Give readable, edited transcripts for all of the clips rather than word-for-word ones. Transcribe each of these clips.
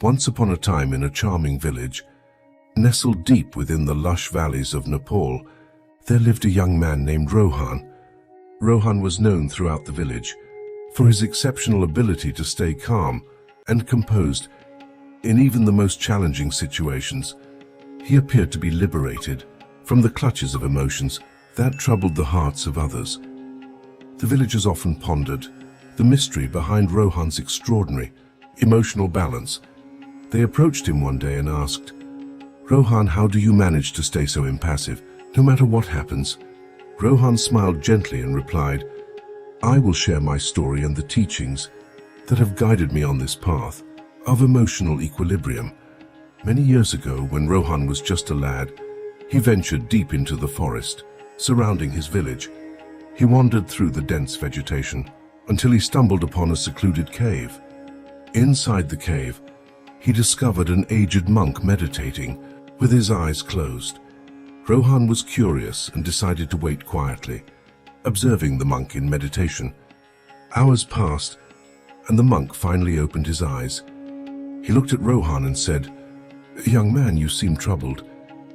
Once upon a time, in a charming village, nestled deep within the lush valleys of Nepal, there lived a young man named Rohan. Rohan was known throughout the village for his exceptional ability to stay calm and composed in even the most challenging situations. He appeared to be liberated from the clutches of emotions that troubled the hearts of others. The villagers often pondered the mystery behind Rohan's extraordinary emotional balance. They approached him one day and asked, "Rohan, how do you manage to stay so impassive, no matter what happens?" Rohan smiled gently and replied, "I will share my story and the teachings that have guided me on this path of emotional equilibrium." Many years ago, when Rohan was just a lad, he ventured deep into the forest surrounding his village. He wandered through the dense vegetation until he stumbled upon a secluded cave. Inside the cave, he discovered an aged monk meditating with his eyes closed. Rohan was curious and decided to wait quietly, observing the monk in meditation. Hours passed, and the monk finally opened his eyes. He looked at Rohan and said, "Young man, you seem troubled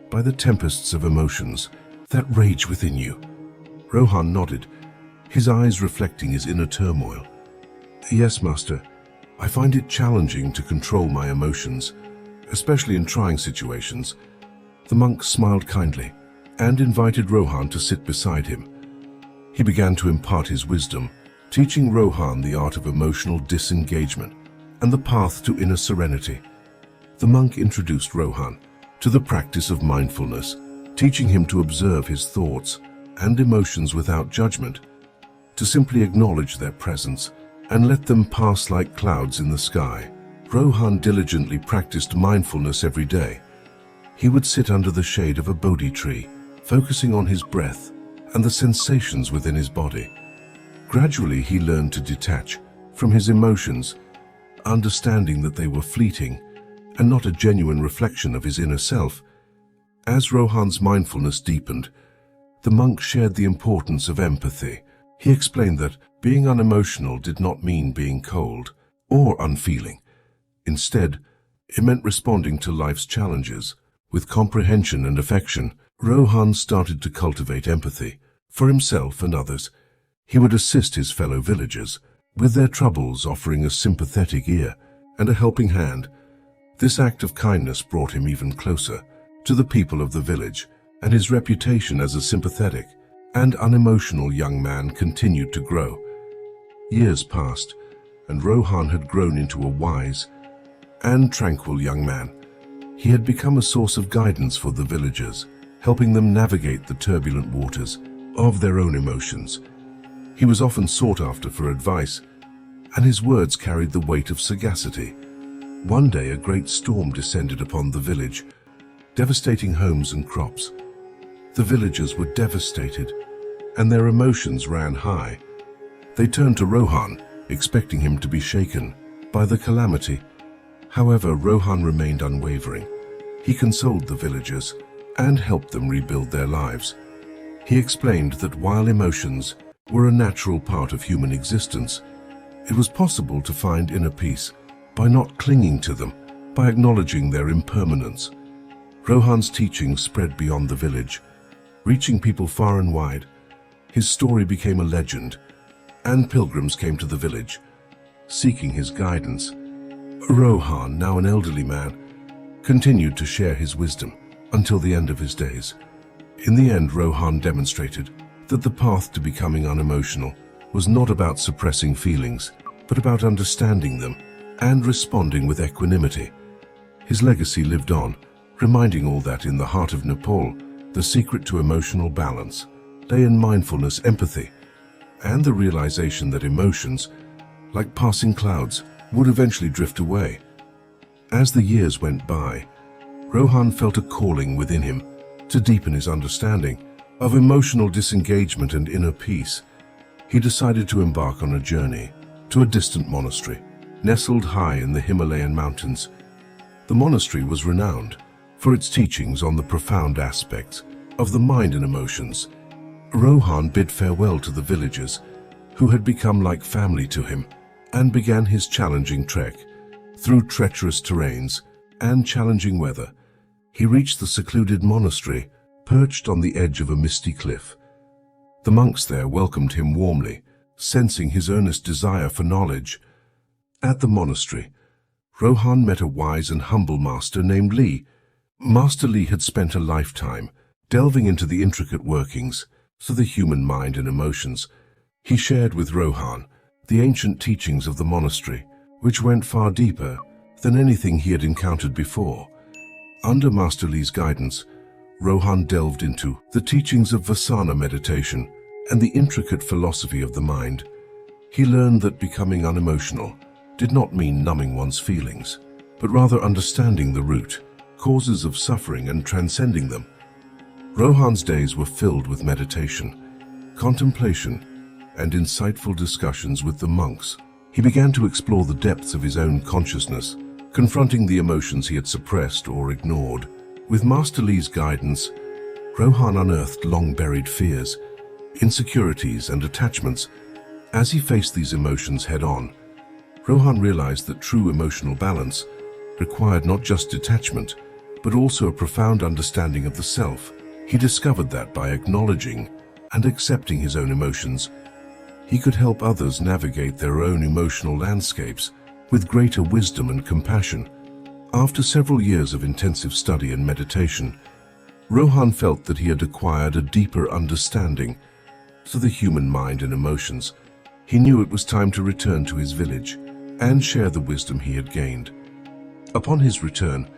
by the tempests of emotions that rage within you." Rohan nodded, his eyes reflecting his inner turmoil. "Yes, master. I find it challenging to control my emotions, especially in trying situations." The monk smiled kindly and invited Rohan to sit beside him. He began to impart his wisdom, teaching Rohan the art of emotional disengagement and the path to inner serenity. The monk introduced Rohan to the practice of mindfulness, teaching him to observe his thoughts and emotions without judgment, to simply acknowledge their presence and let them pass like clouds in the sky. Rohan diligently practiced mindfulness every day. He would sit under the shade of a Bodhi tree, focusing on his breath and the sensations within his body. Gradually, he learned to detach from his emotions, understanding that they were fleeting and not a genuine reflection of his inner self. As Rohan's mindfulness deepened, the monk shared the importance of empathy. He explained that being unemotional did not mean being cold or unfeeling. Instead, it meant responding to life's challenges with comprehension and affection. Rohan started to cultivate empathy for himself and others. He would assist his fellow villagers with their troubles, offering a sympathetic ear and a helping hand. This act of kindness brought him even closer to the people of the village, and his reputation as a sympathetic and unemotional young man continued to grow. Years passed, and Rohan had grown into a wise and tranquil young man. He had become a source of guidance for the villagers, helping them navigate the turbulent waters of their own emotions. He was often sought after for advice, and his words carried the weight of sagacity. One day, a great storm descended upon the village, devastating homes and crops. The villagers were devastated, and their emotions ran high. They turned to Rohan, expecting him to be shaken by the calamity. However, Rohan remained unwavering. He consoled the villagers and helped them rebuild their lives. He explained that while emotions were a natural part of human existence, it was possible to find inner peace by not clinging to them, by acknowledging their impermanence. Rohan's teachings spread beyond the village, reaching people far and wide. His story became a legend, and pilgrims came to the village, seeking his guidance. Rohan, now an elderly man, continued to share his wisdom until the end of his days. In the end, Rohan demonstrated that the path to becoming unemotional was not about suppressing feelings, but about understanding them and responding with equanimity. His legacy lived on, reminding all that in the heart of Nepal, the secret to emotional balance lay in mindfulness, empathy, and the realization that emotions, like passing clouds, would eventually drift away. As the years went by, Rohan felt a calling within him to deepen his understanding of emotional disengagement and inner peace. He decided to embark on a journey to a distant monastery, nestled high in the Himalayan mountains. The monastery was renowned for its teachings on the profound aspects of the mind and emotions. Rohan bid farewell to the villagers who had become like family to him and began his challenging trek Through treacherous terrains and challenging weather, he reached the secluded monastery, perched on the edge of a misty cliff. The monks there welcomed him warmly, sensing his earnest desire for knowledge. At the monastery, Rohan met a wise and humble master named Li. Master Li had spent a lifetime delving into the intricate workings of the human mind and emotions. He shared with Rohan the ancient teachings of the monastery, which went far deeper than anything he had encountered before. Under Master Li's guidance, Rohan delved into the teachings of Vipassana meditation and the intricate philosophy of the mind. He learned that becoming unemotional did not mean numbing one's feelings, but rather understanding the root causes of suffering and transcending them. Rohan's days were filled with meditation, contemplation, and insightful discussions with the monks. He began to explore the depths of his own consciousness, confronting the emotions he had suppressed or ignored. With Master Li's guidance, Rohan unearthed long-buried fears, insecurities, and attachments. As he faced these emotions head-on, Rohan realized that true emotional balance required not just detachment, but also a profound understanding of the self. He discovered that by acknowledging and accepting his own emotions, he could help others navigate their own emotional landscapes with greater wisdom and compassion. After several years of intensive study and meditation, Rohan felt that he had acquired a deeper understanding of the human mind and emotions. He knew it was time to return to his village and share the wisdom he had gained. Upon his return,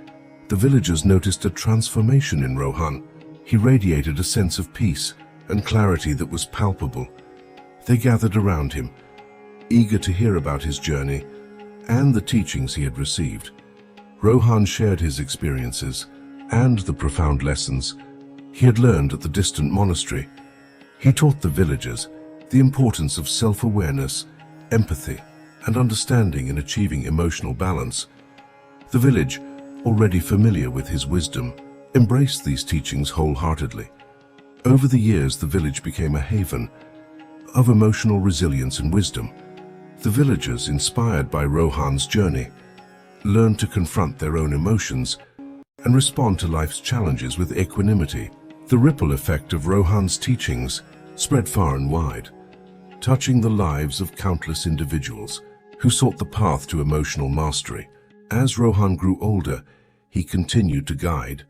the villagers noticed a transformation in Rohan. He radiated a sense of peace and clarity that was palpable. They gathered around him, eager to hear about his journey and the teachings he had received. Rohan shared his experiences and the profound lessons he had learned at the distant monastery. He taught the villagers the importance of self-awareness, empathy, and understanding in achieving emotional balance. The village, already familiar with his wisdom, embraced these teachings wholeheartedly. Over the years, the village became a haven of emotional resilience and wisdom. The villagers, inspired by Rohan's journey, learned to confront their own emotions and respond to life's challenges with equanimity. The ripple effect of Rohan's teachings spread far and wide, touching the lives of countless individuals who sought the path to emotional mastery. As Rohan grew older, he continued to guide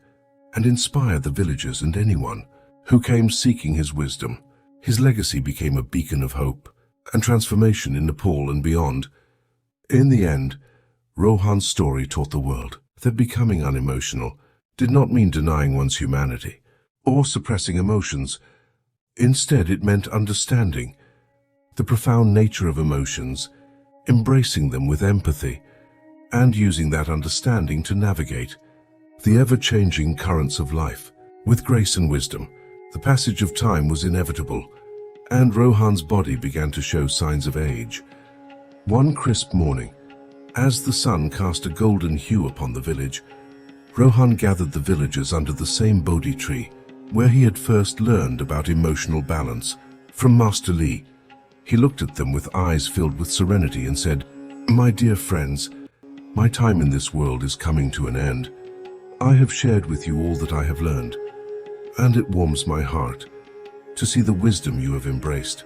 and inspire the villagers and anyone who came seeking his wisdom. His legacy became a beacon of hope and transformation in Nepal and beyond. In the end, Rohan's story taught the world that becoming unemotional did not mean denying one's humanity or suppressing emotions. Instead, it meant understanding the profound nature of emotions, embracing them with empathy, and using that understanding to navigate the ever-changing currents of life with grace and wisdom. The passage of time was inevitable, and Rohan's body began to show signs of age. One crisp morning, as the sun cast a golden hue upon the village, Rohan gathered the villagers under the same Bodhi tree where he had first learned about emotional balance from Master Li. He looked at them with eyes filled with serenity and said, "My dear friends, my time in this world is coming to an end. I have shared with you all that I have learned, and it warms my heart to see the wisdom you have embraced."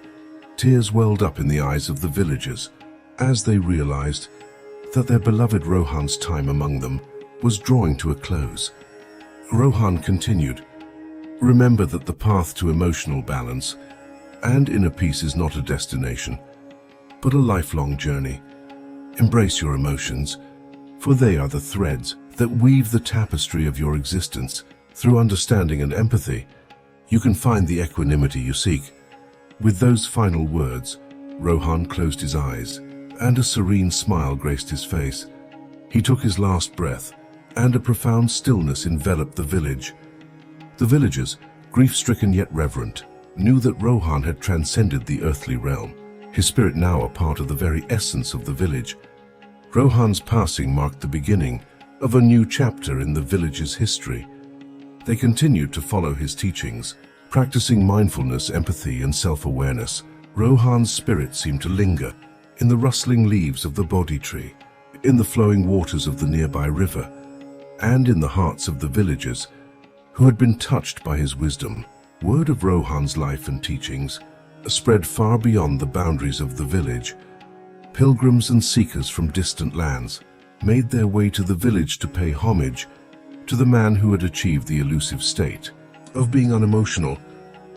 Tears welled up in the eyes of the villagers as they realized that their beloved Rohan's time among them was drawing to a close. Rohan continued, "Remember that the path to emotional balance and inner peace is not a destination, but a lifelong journey. Embrace your emotions, for they are the threads that weave the tapestry of your existence. Through understanding and empathy, you can find the equanimity you seek." With those final words, Rohan closed his eyes, and a serene smile graced his face. He took his last breath, and a profound stillness enveloped the village. The villagers, grief-stricken yet reverent, knew that Rohan had transcended the earthly realm, his spirit now a part of the very essence of the village. Rohan's passing marked the beginning of a new chapter in the village's history. They continued to follow his teachings, practicing mindfulness, empathy, and self-awareness. Rohan's spirit seemed to linger in the rustling leaves of the Bodhi tree, in the flowing waters of the nearby river, and in the hearts of the villagers who had been touched by his wisdom. Word of Rohan's life and teachings spread far beyond the boundaries of the village. Pilgrims and seekers from distant lands made their way to the village to pay homage to the man who had achieved the elusive state of being unemotional.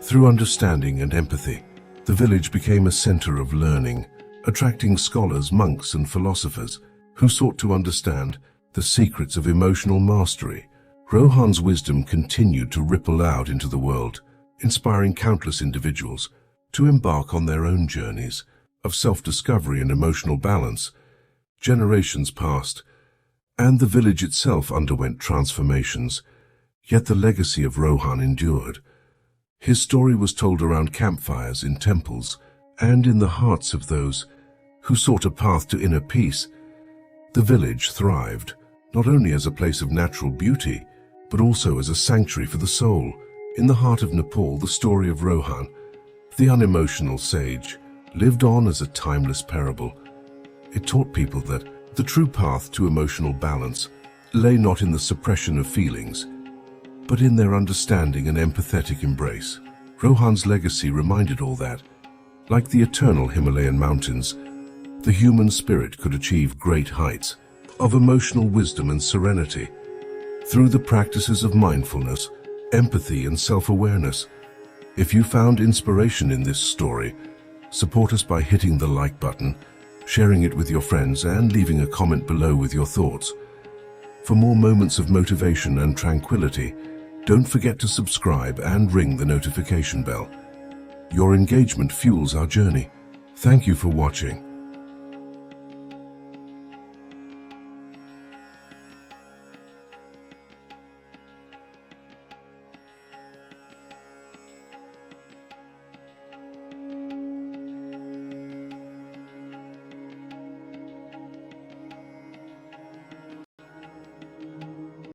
Through understanding and empathy, the village became a center of learning, attracting scholars, monks, and philosophers who sought to understand the secrets of emotional mastery. Rohan's wisdom continued to ripple out into the world, inspiring countless individuals to embark on their own journeys of self-discovery and emotional balance. Generations passed, and the village itself underwent transformations, yet the legacy of Rohan endured. His story was told around campfires, in temples, and in the hearts of those who sought a path to inner peace. The village thrived, not only as a place of natural beauty, but also as a sanctuary for the soul. In the heart of Nepal, the story of Rohan, the unemotional sage, lived on as a timeless parable. It taught people that the true path to emotional balance lay not in the suppression of feelings, but in their understanding and empathetic embrace. Rohan's legacy reminded all that, like the eternal Himalayan mountains, the human spirit could achieve great heights of emotional wisdom and serenity through the practices of mindfulness, empathy, and self-awareness. If you found inspiration in this story, support us by hitting the like button, sharing it with your friends, and leaving a comment below with your thoughts. For more moments of motivation and tranquility, don't forget to subscribe and ring the notification bell. Your engagement fuels our journey. Thank you for watching.